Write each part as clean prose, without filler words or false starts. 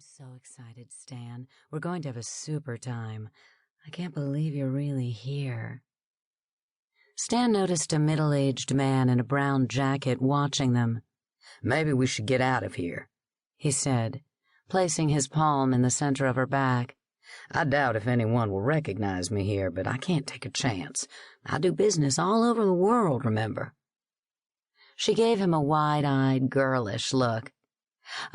so excited, Stan. We're going to have a super time. I can't believe you're really here. Stan noticed a middle-aged man in a brown jacket watching them. Maybe we should get out of here, he said, placing his palm in the center of her back. I doubt if anyone will recognize me here, but I can't take a chance. I do business all over the world, remember? She gave him a wide-eyed, girlish look.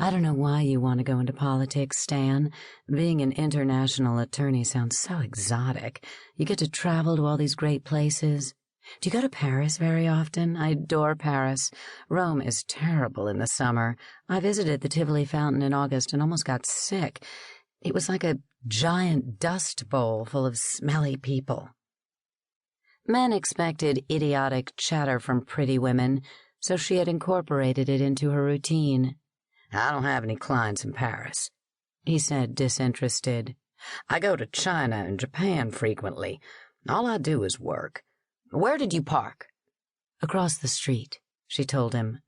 I don't know why you want to go into politics, Stan. Being an international attorney sounds so exotic. You get to travel to all these great places. Do you go to Paris very often? I adore Paris. Rome is terrible in the summer. I visited the Tivoli fountain in August and almost got sick. It was like a giant dust bowl full of smelly people. Men expected idiotic chatter from pretty women, so she had incorporated it into her routine. I don't have any clients in Paris, he said, disinterested. I go to China and Japan frequently. All I do is work. Where did you park? Across the street, she told him.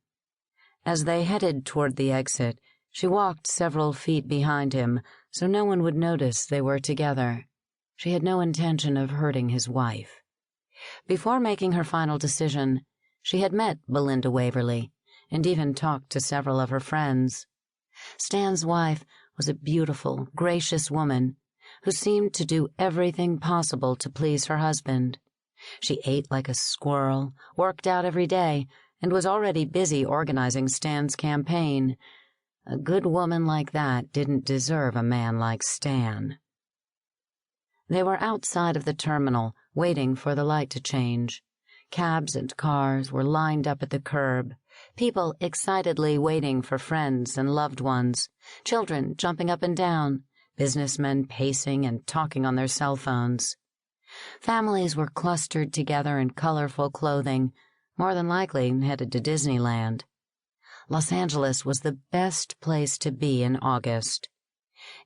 As they headed toward the exit, she walked several feet behind him so no one would notice they were together. She had no intention of hurting his wife. Before making her final decision, she had met Belinda Waverly and even talked to several of her friends. Stan's wife was a beautiful, gracious woman who seemed to do everything possible to please her husband. She ate like a squirrel, worked out every day, and was already busy organizing Stan's campaign. A good woman like that didn't deserve a man like Stan. They were outside of the terminal, waiting for the light to change. Cabs and cars were lined up at the curb, people excitedly waiting for friends and loved ones, children jumping up and down, businessmen pacing and talking on their cell phones. Families were clustered together in colorful clothing, more than likely headed to Disneyland. Los Angeles was the best place to be in August.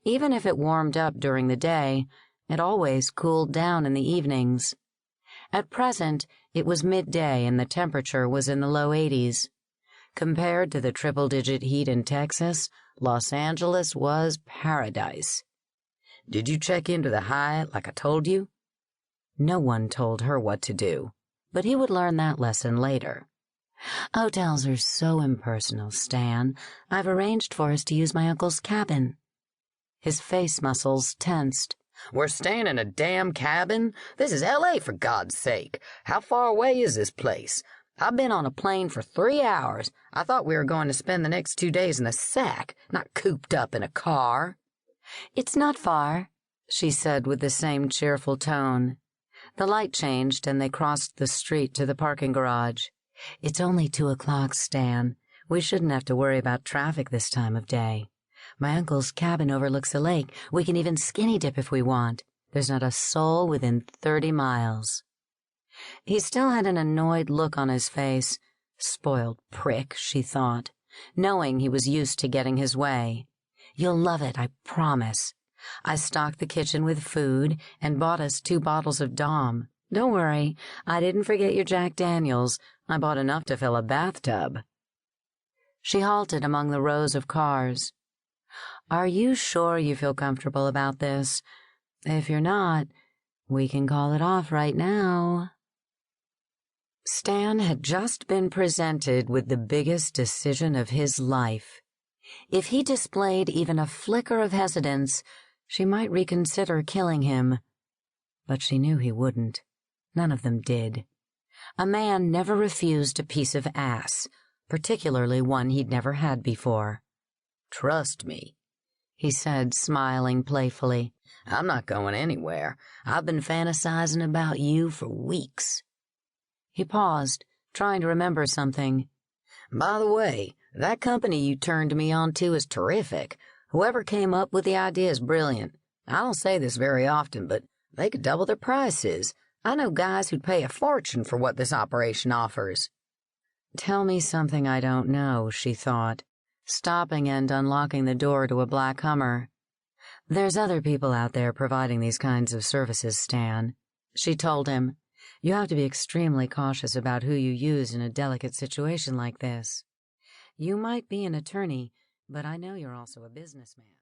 Even if it warmed up during the day, it always cooled down in the evenings. At present, it was midday and the temperature was in the low 80s. Compared to the triple-digit heat in Texas, Los Angeles was paradise. Did you check into the Hyatt like I told you? No one told her what to do, but he would learn that lesson later. Hotels are so impersonal, Stan. I've arranged for us to use my uncle's cabin. His face muscles tensed. We're staying in a damn cabin? This is L.A., for God's sake. How far away is this place? I've been on a plane for 3 hours. I thought we were going to spend the next 2 days in a sack, not cooped up in a car. It's not far, she said with the same cheerful tone. The light changed and they crossed the street to the parking garage. It's only 2 o'clock, Stan. We shouldn't have to worry about traffic this time of day. My uncle's cabin overlooks a lake. We can even skinny dip if we want. There's not a soul within 30 miles. He still had an annoyed look on his face. Spoiled prick, she thought, knowing he was used to getting his way. You'll love it, I promise. I stocked the kitchen with food and bought us 2 bottles of Dom. Don't worry, I didn't forget your Jack Daniels. I bought enough to fill a bathtub. She halted among the rows of cars. Are you sure you feel comfortable about this? If you're not, we can call it off right now. Stan had just been presented with the biggest decision of his life. If he displayed even a flicker of hesitance, she might reconsider killing him. But she knew he wouldn't. None of them did. A man never refused a piece of ass, particularly one he'd never had before. Trust me, he said, smiling playfully. I'm not going anywhere. I've been fantasizing about you for weeks. He paused, trying to remember something. By the way, that company you turned me on to is terrific. Whoever came up with the idea is brilliant. I don't say this very often, but they could double their prices. I know guys who'd pay a fortune for what this operation offers. Tell me something I don't know, she thought, stopping and unlocking the door to a black Hummer. There's other people out there providing these kinds of services, Stan, she told him. You have to be extremely cautious about who you use in a delicate situation like this. You might be an attorney, but I know you're also a businessman.